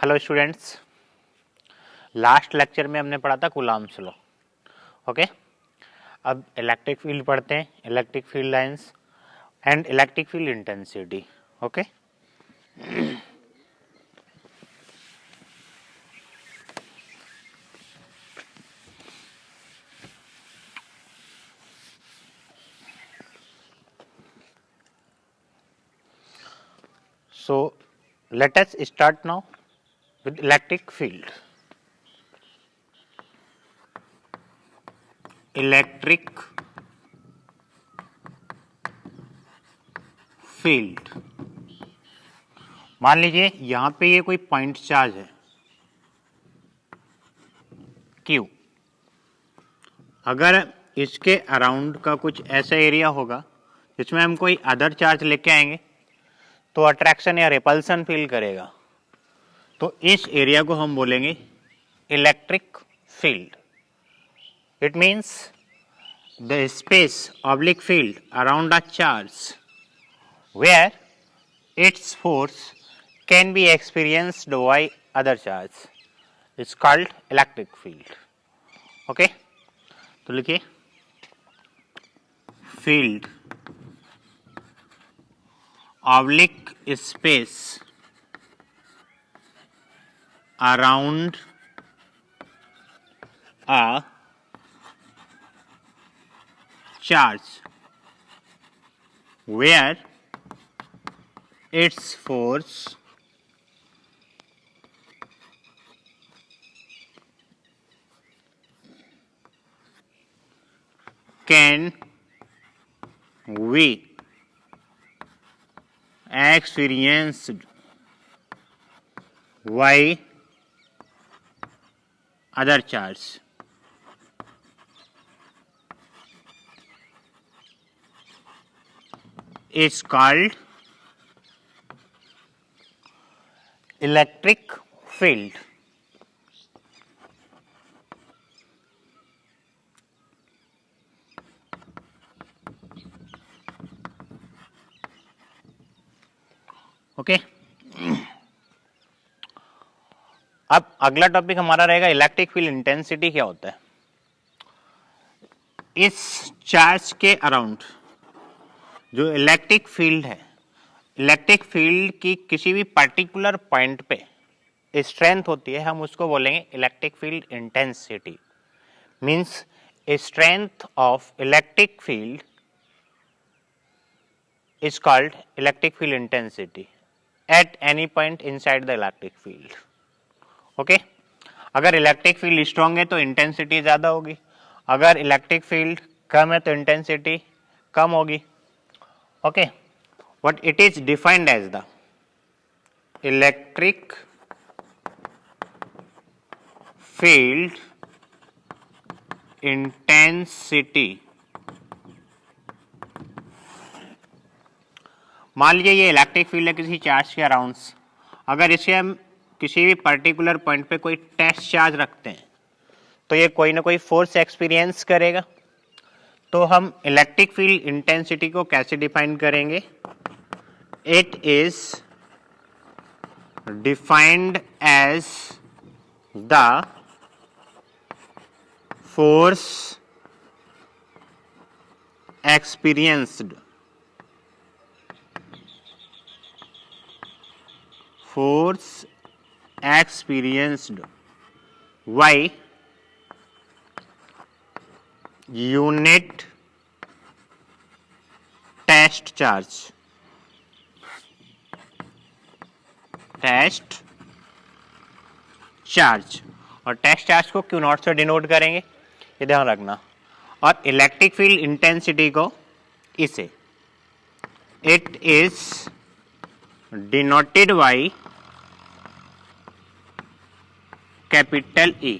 Hello students, last lecture में हमने पढ़ा था कूलॉम्स लॉ। ओके, अब इलेक्ट्रिक फील्ड पढ़ते हैं, electric field lines and electric field intensity. Okay, so let us start now with electric field. Electric field, मान लीजिए यहां पे ये कोई पॉइंट चार्ज है Q। अगर इसके अराउंड का कुछ ऐसा एरिया होगा जिसमें हम कोई अदर चार्ज लेके आएंगे तो अट्रैक्शन या रिपल्सन फील करेगा, तो इस एरिया को हम बोलेंगे electric field. It means the space oblique field around a charge where its force can be experienced by other charge is called electric field. Okay, तो लिखिए field oblique space around a charge where its force can be experienced by other charge is called electric field. Okay, अब अगला topic हमारा रहेगा electric field intensity क्या होता है। इस चार्ज के अराउंड जो इलेक्ट्रिक फील्ड है, इलेक्ट्रिक फील्ड की किसी भी पर्टिकुलर पॉइंट पे स्ट्रेंथ होती है, हम उसको बोलेंगे electric field intensity. Means strength of electric field is called electric field intensity at any point inside the electric field. Okay, अगर इलेक्ट्रिक फील्ड स्ट्रांग है तो इंटेंसिटी ज्यादा होगी, अगर इलेक्ट्रिक फील्ड कम है तो इंटेंसिटी कम होगी। Okay, what it is defined as the electric field intensity. मान लीजिए ये इलेक्ट्रिक फील्ड है किसी चार्ज के अराउंड, अगर इसे हम किसी भी पर्टिकुलर पॉइंट पे कोई टेस्ट चार्ज रखते हैं तो ये कोई ना कोई फोर्स एक्सपीरियंस करेगा। तो हम इलेक्ट्रिक फील्ड इंटेंसिटी को कैसे डिफाइन करेंगे? It is defined as the force experienced by unit test charge। और टेस्ट चार्ज को क्यू नॉट से डिनोट करेंगे, ये ध्यान रखना। और इलेक्ट्रिक फील्ड इंटेंसिटी को इसे it is denoted by capital E।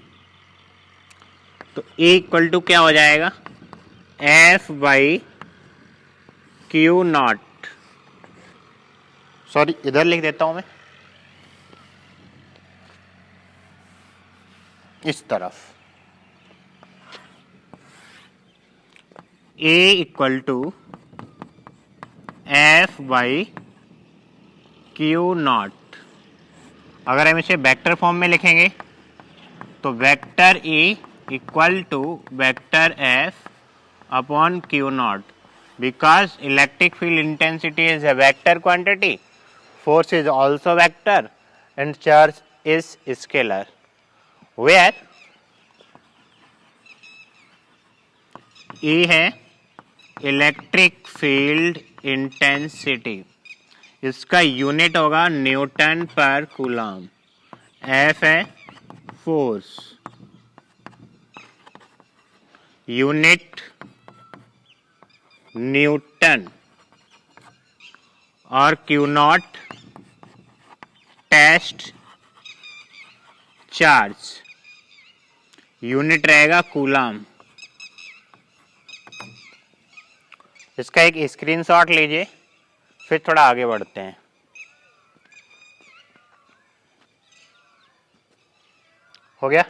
तो E इक्वल टू क्या हो जाएगा? F by Q naught. Sorry, इधर लिख देता हूं मैं, इस तरफ। A equal to F by Q naught अगर हम इसे वेक्टर फॉर्म में लिखेंगे तो vector E equal to vector F upon Q naught, because electric field intensity is a vector quantity, force is also vector and charge is scalar, where E है electric field intensity, इसका unit होगा newton पर coulomb, F है force, unit newton, और Q naught test charge, unit रहेगा coulomb. इसका एक screenshot लीजिए, फिर थोड़ा आगे बढ़ते हैं। हो गया?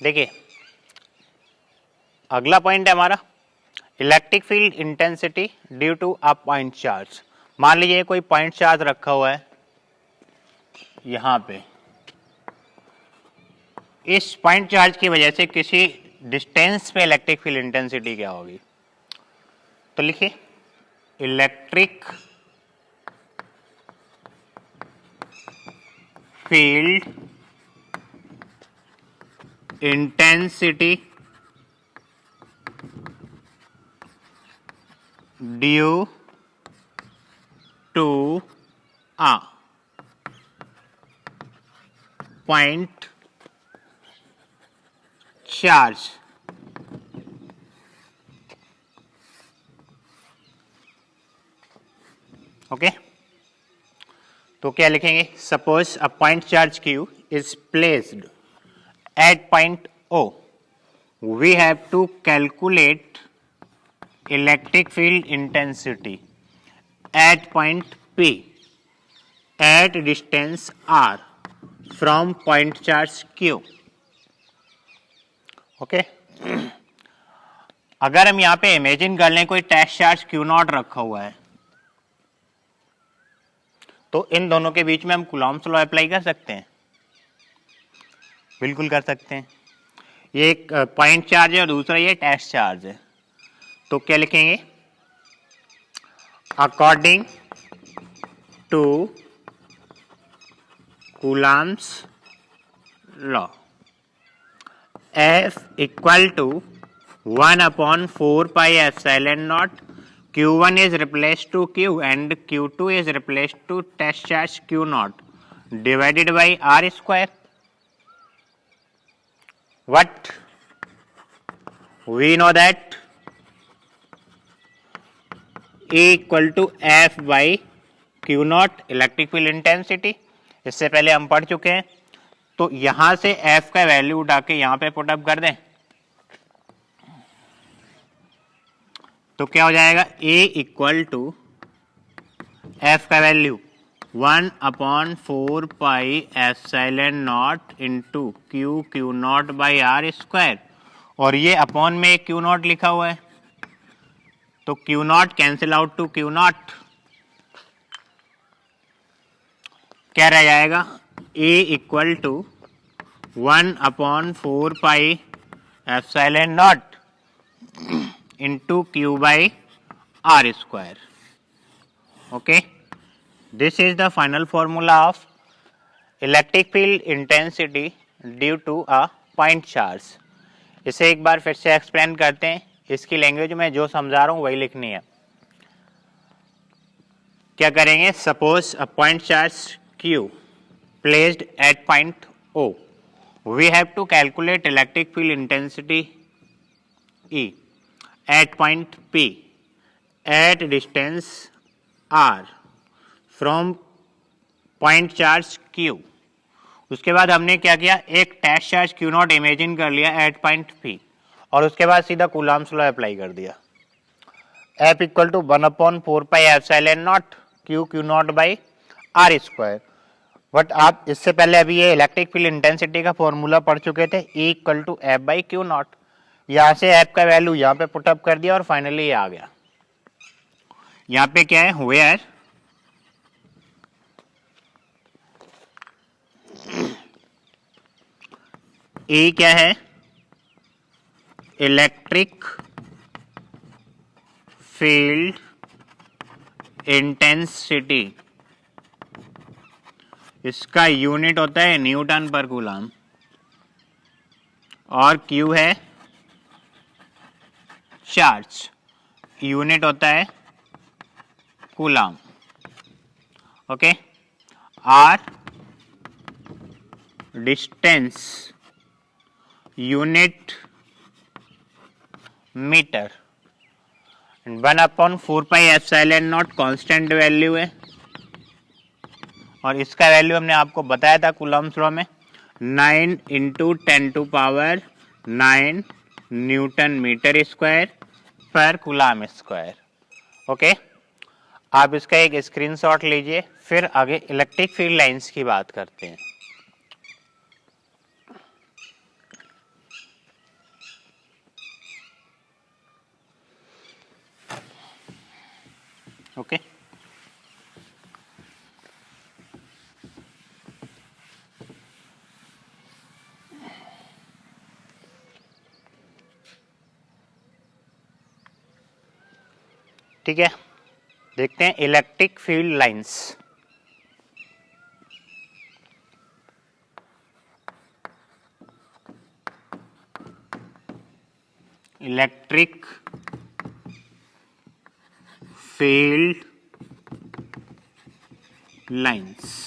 देखिए, अगला पॉइंट है हमारा electric field intensity due to a point charge. मान लीजिए कोई पॉइंट चार्ज रखा हुआ है यहां पे, इस पॉइंट चार्ज की वजह से किसी डिस्टेंस पे इलेक्ट्रिक फील्ड इंटेंसिटी क्या होगी, तो लिखिए electric field intensity due to a point charge okay. तो क्या लिखेंगे, suppose a point charge Q is placed at point O, we have to calculate electric field intensity at point P at distance R from point charge Q. Okay अगर हम यहां पे imagine कर लें कोई टेस्ट चार्ज Q नॉट रखा हुआ है, तो इन दोनों के बीच में हम कूलॉम्स लॉ अप्लाई कर सकते हैं, बिल्कुल कर सकते हैं। ये एक पॉइंट चार्ज है और दूसरा ये टेस्ट चार्ज है, तो क्या लिखेंगे, according to Coulomb's law F equal to 1/4 pi epsilon naught, Q1 is replaced to Q and Q2 is replaced to test charge Q naught divided by R square. What? We know that E equal to F by Q naught electric field intensity, इससे पहले हम पढ़ चुके हैं। तो यहां से F का वैल्यू उठा के यहां पे पुट अप कर दें तो क्या हो जाएगा, A इक्वल टू F का value 1/4 pi epsilon naught into Q naught by R square, और ये अपॉन में Q नॉट लिखा हुआ है, तो Q naught cancel out to Q naught, क्या रह जाएगा, A equal to 1/4 pi epsilon naught into Q by R square. Okay, this is the final formula of electric field intensity due to a point charge. इसे एक बार फिर से explain करते हैं, इसकी लैंग्वेज में जो समझा रहा हूं वही लिखनी है। क्या करेंगे, suppose a point charge Q placed at point O, we have to calculate electric field intensity E at point P at distance R from point charge Q। उसके बाद हमने क्या किया, एक test charge Q naught imagine कर लिया eight point P, और उसके बाद सीधा कूलॉम्स लॉ अप्लाई कर दिया। F equal to 1/4 pi epsilon naught Q naught by R square. But आप इससे पहले अभी ये इलेक्ट्रिक फील्ड इंटेंसिटी का फॉर्मूला पढ़ चुके थे, E equal to F by Q naught. यहाँ से एफ का वैल्यू यहाँ पे पुटअप कर दिया और फाइनली ये आ गया। यहाँ पे क्या है, वेयर E क्या है, इलेक्ट्रिक फील्ड इंटेंसिटी, इसका यूनिट होता है न्यूटन पर कूलम, और Q है चार्ज, यूनिट होता है coulomb. Okay, R distance, unit meter, 1/4πε0 constant value है, और इसका वैल्यू हमने आपको बताया था कूलम्स लॉ में 9 × 10⁹ न्यूटन मीटर स्क्वायर पर कूलम स्क्वायर। ओके, आप इसका एक स्क्रीनशॉट लीजिए, फिर आगे इलेक्ट्रिक फील्ड लाइंस की बात करते हैं। ओके, ठीक है, देखते हैं electric field lines. Electric field lines,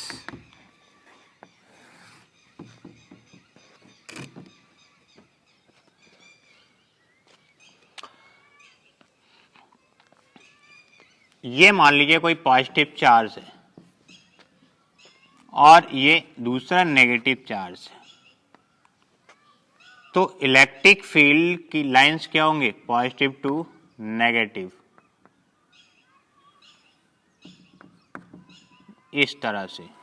ये मान लीजिए कोई पॉजिटिव चार्ज है और ये दूसरा नेगेटिव चार्ज है, तो इलेक्ट्रिक फील्ड की लाइंस क्या होंगे, पॉजिटिव टू नेगेटिव, इस तरह से।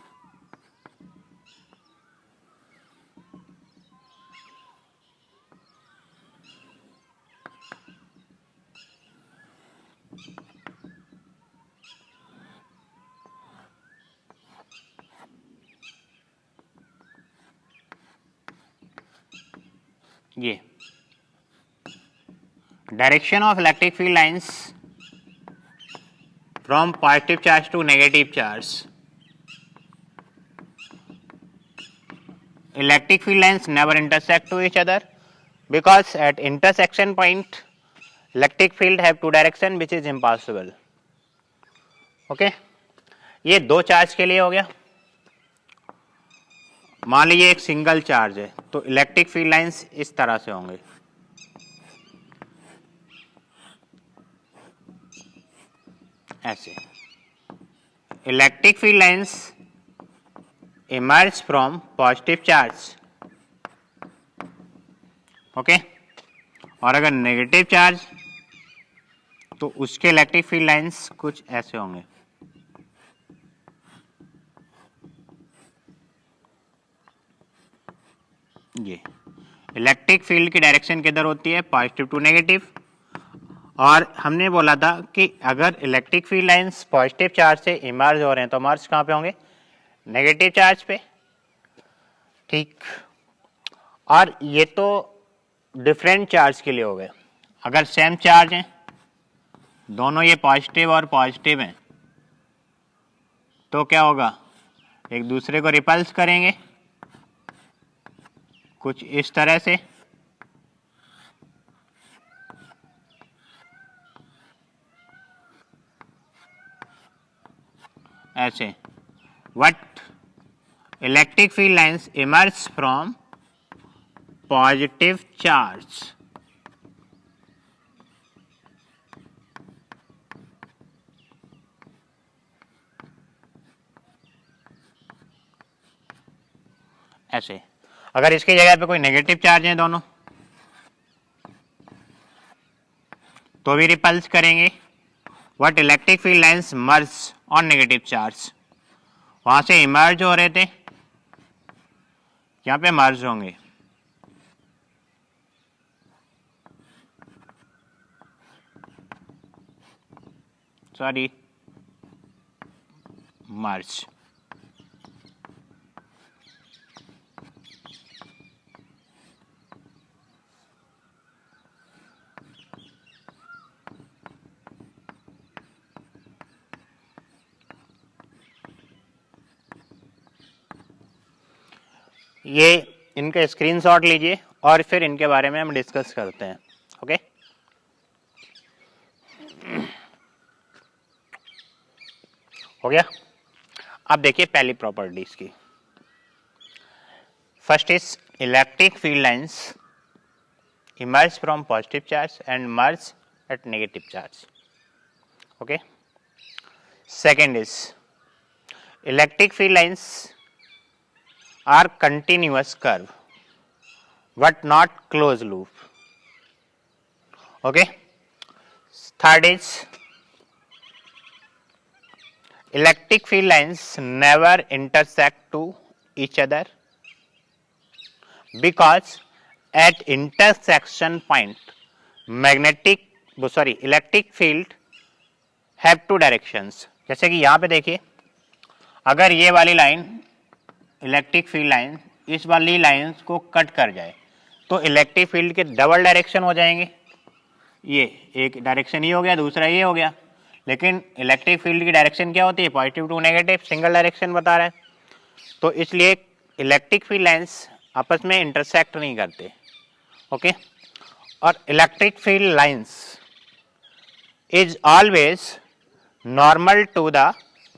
ये direction of electric field lines from positive charge to negative charge. Electric field lines never intersect to each other because at intersection point electric field have two direction which is impossible. Okay, ये दो charge के लिए हो गया। मान लीजिए एक single charge है, तो इलेक्ट्रिक फील्ड लाइंस इस तरह से होंगे, ऐसे। Electric field lines emerge from positive charge, okay, और अगर नेगेटिव चार्ज तो उसके इलेक्ट्रिक फील्ड लाइंस कुछ ऐसे होंगे। ये इलेक्ट्रिक फील्ड की डायरेक्शन किधर होती है, पॉजिटिव टू नेगेटिव, और हमने बोला था कि अगर electric field lines positive charge से इमर्ज हो रहे हैं तो इमर्ज कहाँ पे होंगे, नेगेटिव चार्ज पे। ठीक, और ये तो डिफरेंट चार्ज के लिए हो गए। अगर सेम चार्ज हैं, दोनों ये पॉजिटिव और पॉजिटिव हैं, तो क्या होगा, एक दूसरे को रिपल्स करेंगे कुछ इस तरह से, ऐसे। What electric field lines emerge from positive charge, ऐसे। अगर इसकी जगह पे कोई नेगेटिव चार्ज है दोनों, तो भी रिपल्स करेंगे। What electric field lines merge on negative charge, वहां से इमर्ज हो रहे थे, यहाँ पे मर्ज होंगे। सॉरी, मर्ज। ये इनका स्क्रीनशॉट लीजिए और फिर इनके बारे में हम डिस्कस करते हैं। ओके, हो गया। अब देखिए पहली प्रॉपर्टीज की। First is electric field lines emerge from positive charge and merge at negative charge. Okay, second is electric field lines are continuous curve but not closed loop. Okay, third is electric field lines never intersect to each other because at intersection point electric field have two directions. जैसे कि यहाँ पे देखिए, अगर ये वाली line electric field line इस वाली लाइंस को कट कर जाए तो इलेक्ट्रिक फील्ड के डबल डायरेक्शन हो जाएंगे। ये एक डायरेक्शन ये हो गया, दूसरा ये हो गया, लेकिन इलेक्ट्रिक फील्ड की डायरेक्शन क्या होती है? Positive to negative, single direction बता रहा है। तो इसलिए इलेक्ट्रिक फील्ड लाइंस आपस में इंटरसेक्ट नहीं करते। ओके, और electric field lines is always normal to the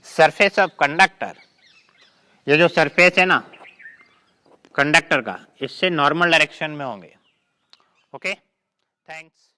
surface of conductor. ये जो सरफेस है ना कंडक्टर का, इससे नॉर्मल डायरेक्शन में होंगे। Okay, thanks.